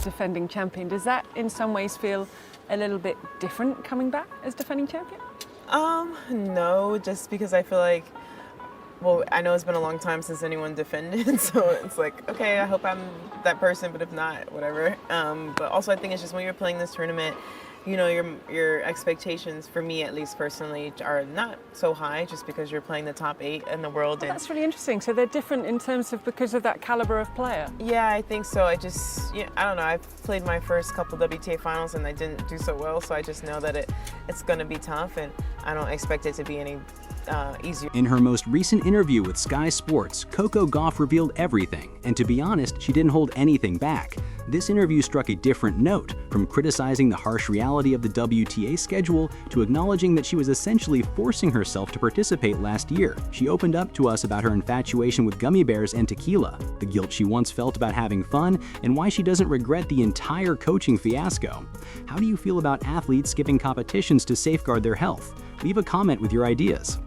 defending champion. Does that in some ways feel a little bit different coming back as defending champion? No, just because I feel like, well, I know it's been a long time since anyone defended, so it's like, okay, I hope I'm that person, but if not, whatever. But also I think it's just when you're playing this tournament, you know, your expectations, for me at least personally, are not so high just because you're playing the top 8 in the world. Well, that's really interesting. So they're different in terms of because of that caliber of player? Yeah, I think so. I don't know. I've played my first couple WTA finals and I didn't do so well, so I just know that it's going to be tough, and I don't expect it to be any easier. In her most recent interview with Sky Sports, Coco Gauff revealed everything, and to be honest, she didn't hold anything back. This interview struck a different note, from criticizing the harsh reality of the WTA schedule to acknowledging that she was essentially forcing herself to participate last year. She opened up to us about her infatuation with gummy bears and tequila, the guilt she once felt about having fun, and why she doesn't regret the entire coaching fiasco. How do you feel about athletes skipping competitions to safeguard their health? Leave a comment with your ideas.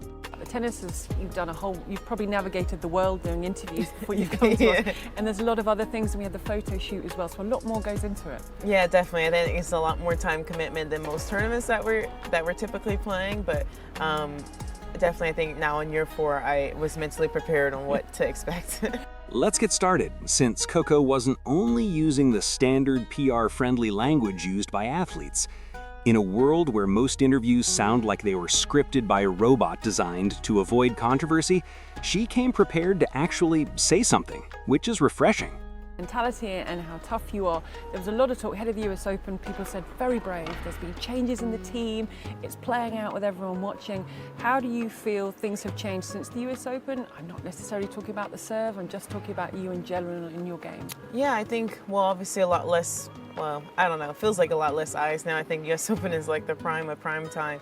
Tennis is, you've probably navigated the world doing interviews before you come to us, and there's a lot of other things, and we had the photo shoot as well, so a lot more goes into it. Yeah, definitely. I think it's a lot more time commitment than most tournaments that we're typically playing, but definitely I think now in year 4 I was mentally prepared on what to expect. Let's get started, since Coco wasn't only using the standard PR-friendly language used by athletes. In a world where most interviews sound like they were scripted by a robot designed to avoid controversy, she came prepared to actually say something, which is refreshing. Mentality and how tough you are. There was a lot of talk ahead of the US Open. People said very brave. There's been changes in the team. It's playing out with everyone watching. How do you feel things have changed since the US Open? I'm not necessarily talking about the serve. I'm just talking about you in general in your game. Yeah, I think, well, obviously a lot less. Well, I don't know, it feels like a lot less eyes now. I think US Open is like the prime of prime time.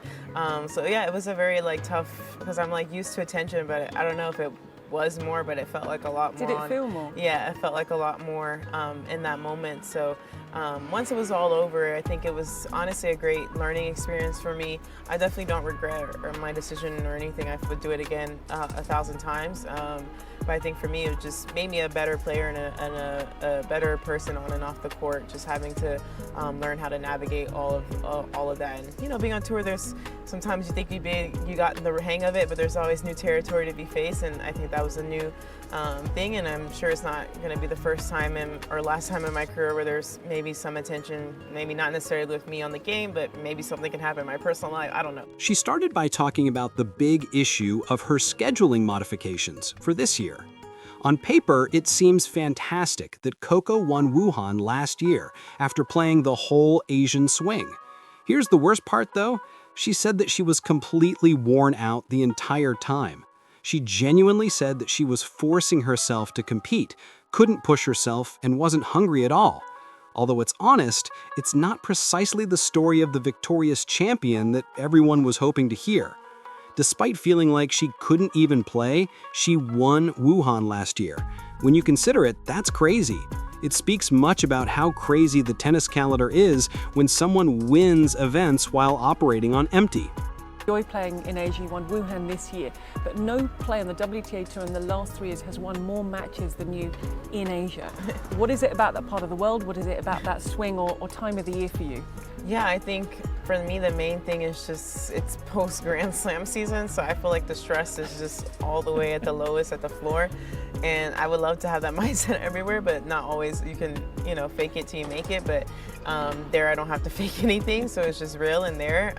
So yeah, it was a very tough, because I'm used to attention, but I don't know if it was more, but it felt like a lot more. Did it feel more? Yeah, it felt like a lot more in that moment. So once it was all over, I think it was honestly a great learning experience for me. I definitely don't regret my decision or anything. I would do it again 1,000 times. But I think for me, it just made me a better player and a better person on and off the court. Just having to learn how to navigate all of that. And being on tour, there's sometimes you think you got the hang of it, but there's always new territory to be faced. And I think that was a new thing. And I'm sure it's not going to be the first time or last time in my career where there's maybe some attention, maybe not necessarily with me on the game, but maybe something can happen in my personal life. I don't know. She started by talking about the big issue of her scheduling modifications for this year. On paper, it seems fantastic that Coco won Wuhan last year after playing the whole Asian swing. Here's the worst part, though. She said that she was completely worn out the entire time. She genuinely said that she was forcing herself to compete, couldn't push herself, and wasn't hungry at all. Although it's honest, it's not precisely the story of the victorious champion that everyone was hoping to hear. Despite feeling like she couldn't even play, she won Wuhan last year. When you consider it, that's crazy. It speaks much about how crazy the tennis calendar is when someone wins events while operating on empty. Enjoy playing in Asia. You won Wuhan this year, but no player on the WTA Tour in the last 3 years has won more matches than you in Asia. What is it about that part of the world? What is it about that swing or time of the year for you? Yeah, I think for me the main thing is just it's post Grand Slam season, so I feel like the stress is just all the way at the lowest at the floor. And I would love to have that mindset everywhere, but not always. You can, fake it till you make it, but there I don't have to fake anything, so it's just real in there.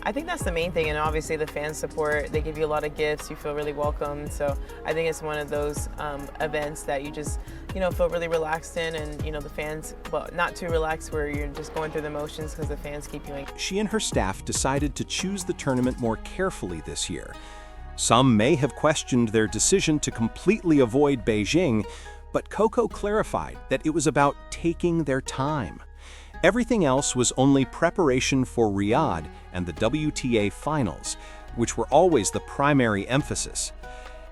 I think that's the main thing, and obviously the fan support, they give you a lot of gifts, you feel really welcome, so I think it's one of those events that you just, feel really relaxed in, and, the fans, well, not too relaxed where you're just going through the motions because the fans keep you in. She and her staff decided to choose the tournament more carefully this year. Some may have questioned their decision to completely avoid Beijing, but Coco clarified that it was about taking their time. Everything else was only preparation for Riyadh and the WTA finals, which were always the primary emphasis.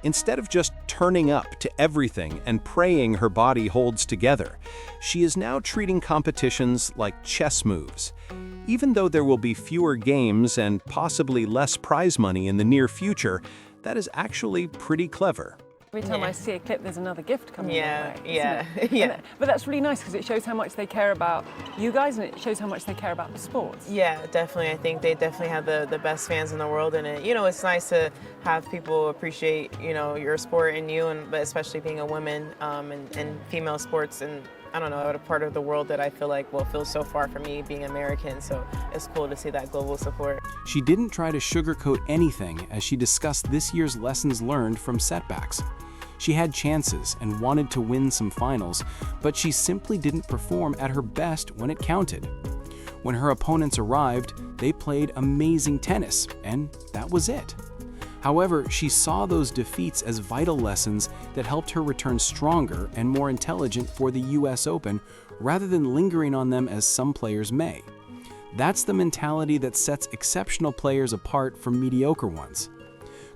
Instead of just turning up to everything and praying her body holds together, she is now treating competitions like chess moves. Even though there will be fewer games and possibly less prize money in the near future, that is actually pretty clever. Every time Yeah. I see a clip, there's another gift coming Yeah, my way, yeah, isn't it? yeah. But that's really nice because it shows how much they care about you guys, and it shows how much they care about the sports. Yeah, definitely. I think they definitely have the best fans in the world, and it's nice to have people appreciate, your sport and you, but especially being a woman and female sports, and I don't know, a part of the world that I feel like feels so far from me being American. So it's cool to see that global support. She didn't try to sugarcoat anything as she discussed this year's lessons learned from setbacks. She had chances and wanted to win some finals, but she simply didn't perform at her best when it counted. When her opponents arrived, they played amazing tennis, and that was it. However, she saw those defeats as vital lessons that helped her return stronger and more intelligent for the US Open, rather than lingering on them as some players may. That's the mentality that sets exceptional players apart from mediocre ones.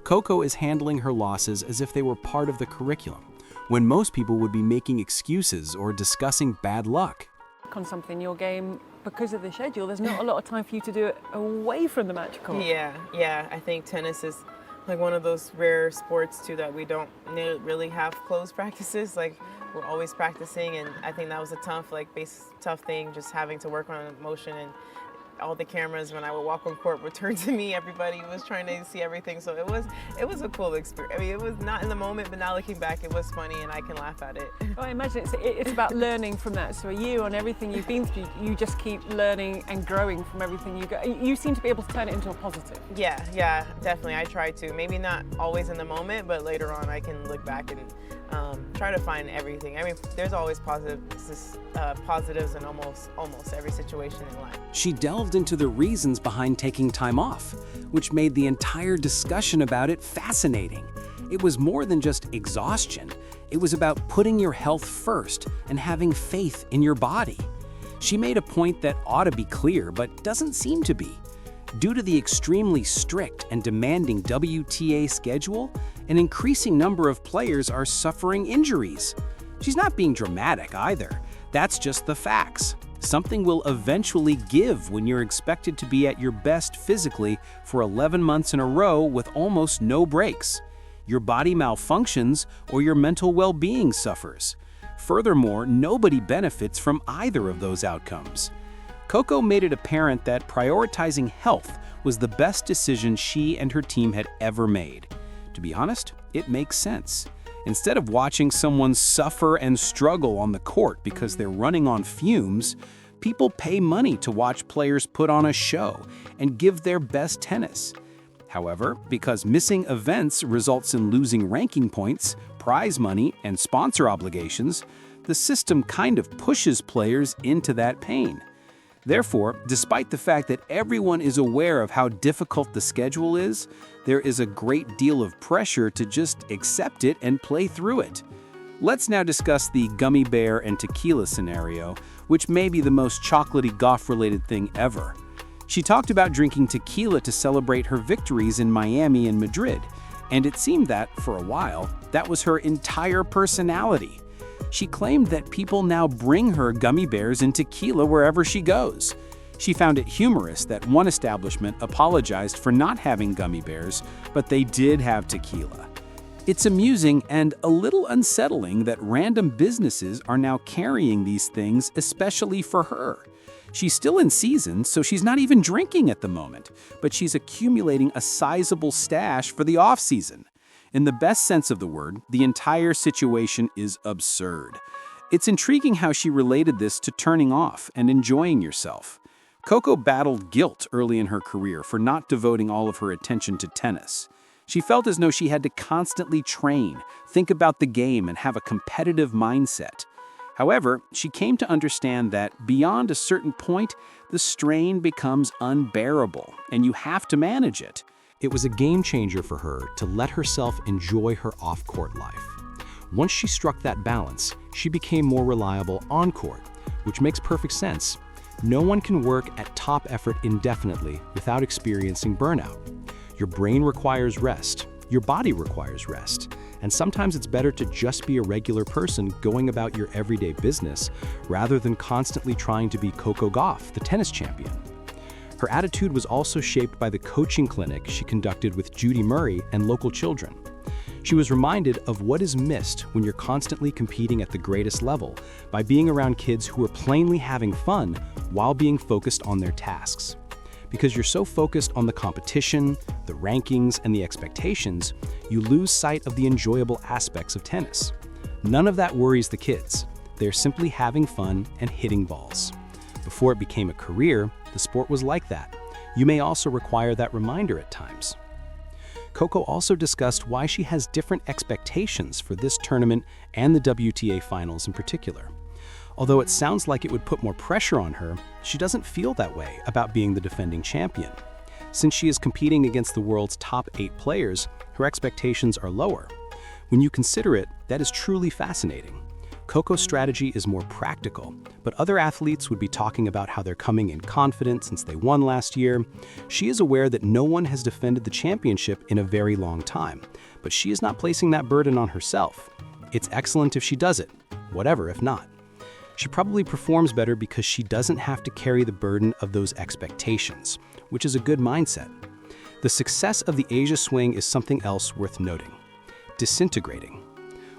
Coco is handling her losses as if they were part of the curriculum, when most people would be making excuses or discussing bad luck. On something, your game, because of the schedule, there's not a lot of time for you to do it away from the match court. Yeah. I think tennis is like one of those rare sports too that we don't really have closed practices. Like we're always practicing, and I think that was a tough thing, just having to work on motion, and all the cameras when I would walk on court would turn to me. Everybody was trying to see everything, so it was a cool experience. I mean, it was not in the moment, but now looking back, it was funny, and I can laugh at it. Well, I imagine it's about learning from that. So a year on everything you've been through, you just keep learning and growing from everything you go. You seem to be able to turn it into a positive. Yeah, definitely. I try to. Maybe not always in the moment, but later on I can look back and try to find everything. I mean, there's always positives in almost every situation in life. She delved into the reasons behind taking time off, which made the entire discussion about it fascinating. It was more than just exhaustion. It was about putting your health first and having faith in your body. She made a point that ought to be clear, but doesn't seem to be. Due to the extremely strict and demanding WTA schedule, an increasing number of players are suffering injuries. She's not being dramatic either. That's just the facts. Something will eventually give when you're expected to be at your best physically for 11 months in a row with almost no breaks. Your body malfunctions or your mental well-being suffers. Furthermore, nobody benefits from either of those outcomes. Coco made it apparent that prioritizing health was the best decision she and her team had ever made. To be honest, it makes sense. Instead of watching someone suffer and struggle on the court because they're running on fumes, people pay money to watch players put on a show and give their best tennis. However, because missing events results in losing ranking points, prize money, and sponsor obligations, the system kind of pushes players into that pain. Therefore, despite the fact that everyone is aware of how difficult the schedule is, there is a great deal of pressure to just accept it and play through it. Let's now discuss the gummy bear and tequila scenario, which may be the most chocolatey Gauff-related thing ever. She talked about drinking tequila to celebrate her victories in Miami and Madrid, and it seemed that, for a while, that was her entire personality. She claimed that people now bring her gummy bears and tequila wherever she goes. She found it humorous that one establishment apologized for not having gummy bears, but they did have tequila. It's amusing and a little unsettling that random businesses are now carrying these things, especially for her. She's still in season, so she's not even drinking at the moment, but she's accumulating a sizable stash for the off-season. In the best sense of the word, the entire situation is absurd. It's intriguing how she related this to turning off and enjoying yourself. Coco battled guilt early in her career for not devoting all of her attention to tennis. She felt as though she had to constantly train, think about the game, and have a competitive mindset. However, she came to understand that beyond a certain point, the strain becomes unbearable, and you have to manage it. It was a game changer for her to let herself enjoy her off-court life. Once she struck that balance, she became more reliable on-court, which makes perfect sense. No one can work at top effort indefinitely without experiencing burnout. Your brain requires rest, your body requires rest, and sometimes it's better to just be a regular person going about your everyday business rather than constantly trying to be Coco Gauff, the tennis champion. Her attitude was also shaped by the coaching clinic she conducted with Judy Murray and local children. She was reminded of what is missed when you're constantly competing at the greatest level by being around kids who are plainly having fun while being focused on their tasks. Because you're so focused on the competition, the rankings, and the expectations, you lose sight of the enjoyable aspects of tennis. None of that worries the kids. They're simply having fun and hitting balls. Before it became a career, the sport was like that. You may also require that reminder at times. Coco also discussed why she has different expectations for this tournament and the WTA finals in particular. Although it sounds like it would put more pressure on her, she doesn't feel that way about being the defending champion. Since she is competing against the world's top 8 players, her expectations are lower. When you consider it, that is truly fascinating. Coco's strategy is more practical, but other athletes would be talking about how they're coming in confident since they won last year. She is aware that no one has defended the championship in a very long time, but she is not placing that burden on herself. It's excellent if she does it, whatever if not. She probably performs better because she doesn't have to carry the burden of those expectations, which is a good mindset. The success of the Asia swing is something else worth noting. Disintegrating.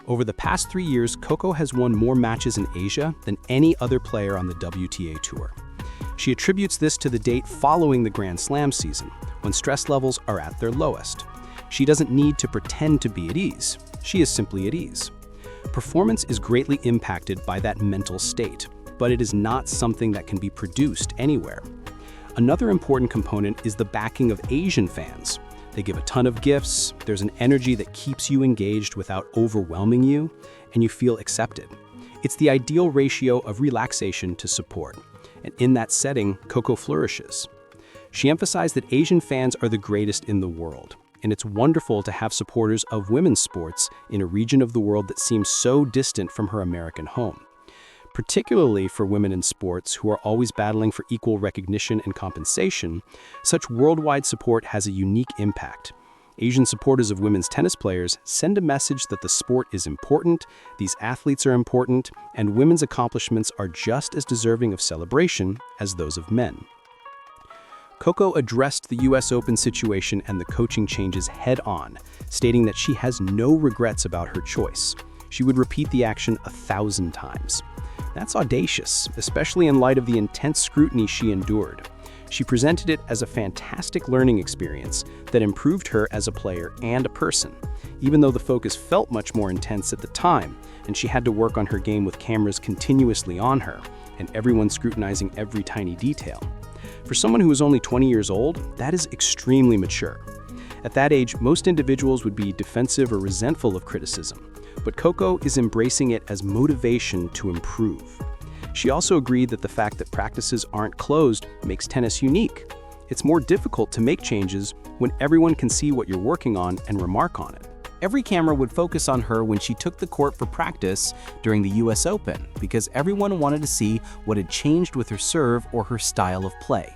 Over the past 3 years, Coco has won more matches in Asia than any other player on the WTA Tour. She attributes this to the date following the Grand Slam season, when stress levels are at their lowest. She doesn't need to pretend to be at ease. She is simply at ease. Performance is greatly impacted by that mental state, but it is not something that can be produced anywhere. Another important component is the backing of Asian fans. They give a ton of gifts, there's an energy that keeps you engaged without overwhelming you, and you feel accepted. It's the ideal ratio of relaxation to support, and in that setting, Coco flourishes. She emphasized that Asian fans are the greatest in the world, and it's wonderful to have supporters of women's sports in a region of the world that seems so distant from her American home. Particularly for women in sports who are always battling for equal recognition and compensation, such worldwide support has a unique impact. Asian supporters of women's tennis players send a message that the sport is important, these athletes are important, and women's accomplishments are just as deserving of celebration as those of men. Coco addressed the US Open situation and the coaching changes head-on, stating that she has no regrets about her choice. She would repeat the action 1,000 times. That's audacious, especially in light of the intense scrutiny she endured. She presented it as a fantastic learning experience that improved her as a player and a person, even though the focus felt much more intense at the time, and she had to work on her game with cameras continuously on her, and everyone scrutinizing every tiny detail. For someone who is only 20 years old, that is extremely mature. At that age, most individuals would be defensive or resentful of criticism, but Coco is embracing it as motivation to improve. She also agreed that the fact that practices aren't closed makes tennis unique. It's more difficult to make changes when everyone can see what you're working on and remark on it. Every camera would focus on her when she took the court for practice during the US Open because everyone wanted to see what had changed with her serve or her style of play.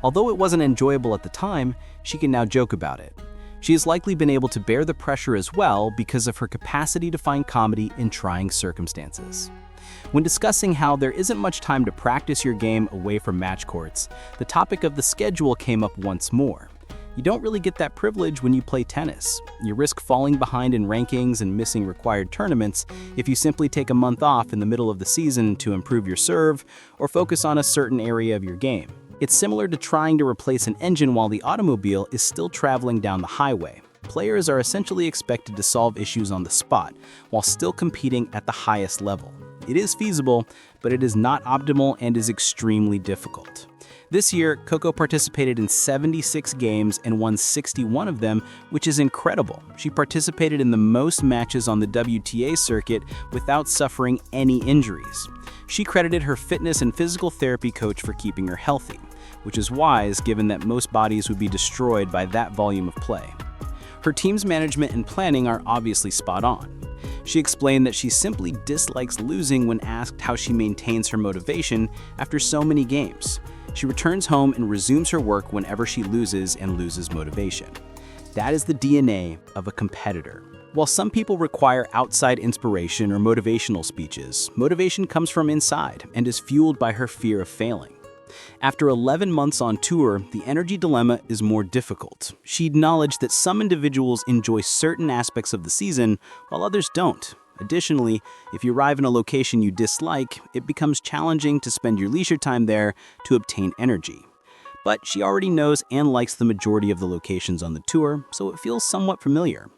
Although it wasn't enjoyable at the time, she can now joke about it. She has likely been able to bear the pressure as well because of her capacity to find comedy in trying circumstances. When discussing how there isn't much time to practice your game away from match courts, the topic of the schedule came up once more. You don't really get that privilege when you play tennis. You risk falling behind in rankings and missing required tournaments if you simply take a month off in the middle of the season to improve your serve or focus on a certain area of your game. It's similar to trying to replace an engine while the automobile is still traveling down the highway. Players are essentially expected to solve issues on the spot while still competing at the highest level. It is feasible, but it is not optimal and is extremely difficult. This year, Coco participated in 76 games and won 61 of them, which is incredible. She participated in the most matches on the WTA circuit without suffering any injuries. She credited her fitness and physical therapy coach for keeping her healthy, which is wise given that most bodies would be destroyed by that volume of play. Her team's management and planning are obviously spot on. She explained that she simply dislikes losing when asked how she maintains her motivation after so many games. She returns home and resumes her work whenever she loses and loses motivation. That is the DNA of a competitor. While some people require outside inspiration or motivational speeches, motivation comes from inside and is fueled by her fear of failing. After 11 months on tour, the energy dilemma is more difficult. She acknowledged that some individuals enjoy certain aspects of the season, while others don't. Additionally, if you arrive in a location you dislike, it becomes challenging to spend your leisure time there to obtain energy. But she already knows and likes the majority of the locations on the tour, so it feels somewhat familiar.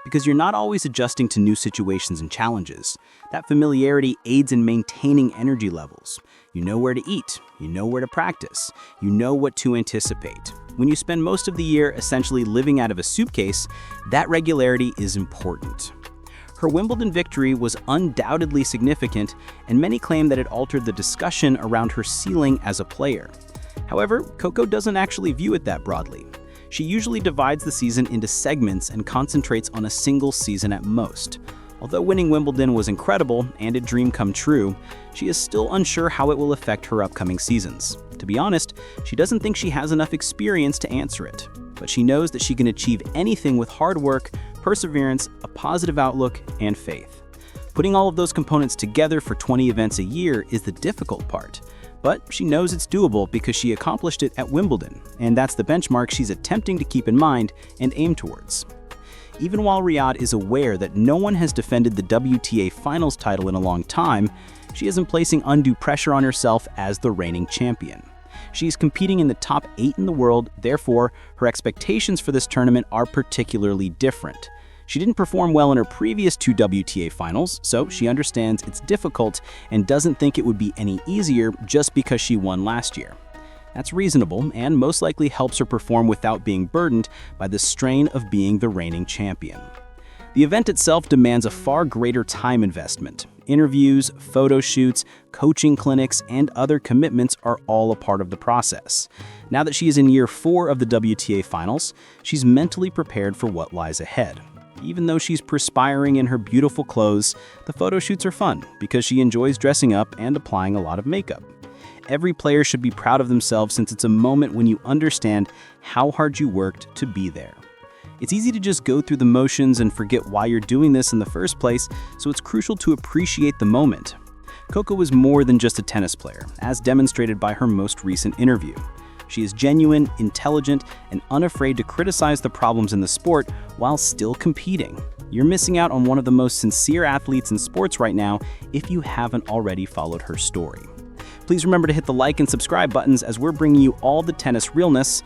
Because you're not always adjusting to new situations and challenges, that familiarity aids in maintaining energy levels. You know where to eat, you know where to practice, you know what to anticipate. When you spend most of the year essentially living out of a suitcase, that regularity is important. Her Wimbledon victory was undoubtedly significant, and many claim that it altered the discussion around her ceiling as a player. However, Coco doesn't actually view it that broadly. She usually divides the season into segments and concentrates on a single season at most. Although winning Wimbledon was incredible and a dream come true, she is still unsure how it will affect her upcoming seasons. To be honest, she doesn't think she has enough experience to answer it. But she knows that she can achieve anything with hard work, perseverance, a positive outlook, and faith. Putting all of those components together for 20 events a year is the difficult part. But she knows it's doable because she accomplished it at Wimbledon, and that's the benchmark she's attempting to keep in mind and aim towards. Even while Riyadh is aware that no one has defended the WTA Finals title in a long time, she isn't placing undue pressure on herself as the reigning champion. She's competing in the top 8 in the world, therefore, her expectations for this tournament are particularly different. She didn't perform well in her previous 2 WTA finals, so she understands it's difficult and doesn't think it would be any easier just because she won last year. That's reasonable and most likely helps her perform without being burdened by the strain of being the reigning champion. The event itself demands a far greater time investment. Interviews, photo shoots, coaching clinics, and other commitments are all a part of the process. Now that she is in year 4 of the WTA finals, she's mentally prepared for what lies ahead. Even though she's perspiring in her beautiful clothes, the photo shoots are fun because she enjoys dressing up and applying a lot of makeup. Every player should be proud of themselves since it's a moment when you understand how hard you worked to be there. It's easy to just go through the motions and forget why you're doing this in the first place, so it's crucial to appreciate the moment. Coco is more than just a tennis player, as demonstrated by her most recent interview. She is genuine, intelligent, and unafraid to criticize the problems in the sport while still competing. You're missing out on one of the most sincere athletes in sports right now if you haven't already followed her story. Please remember to hit the like and subscribe buttons as we're bringing you all the tennis realness.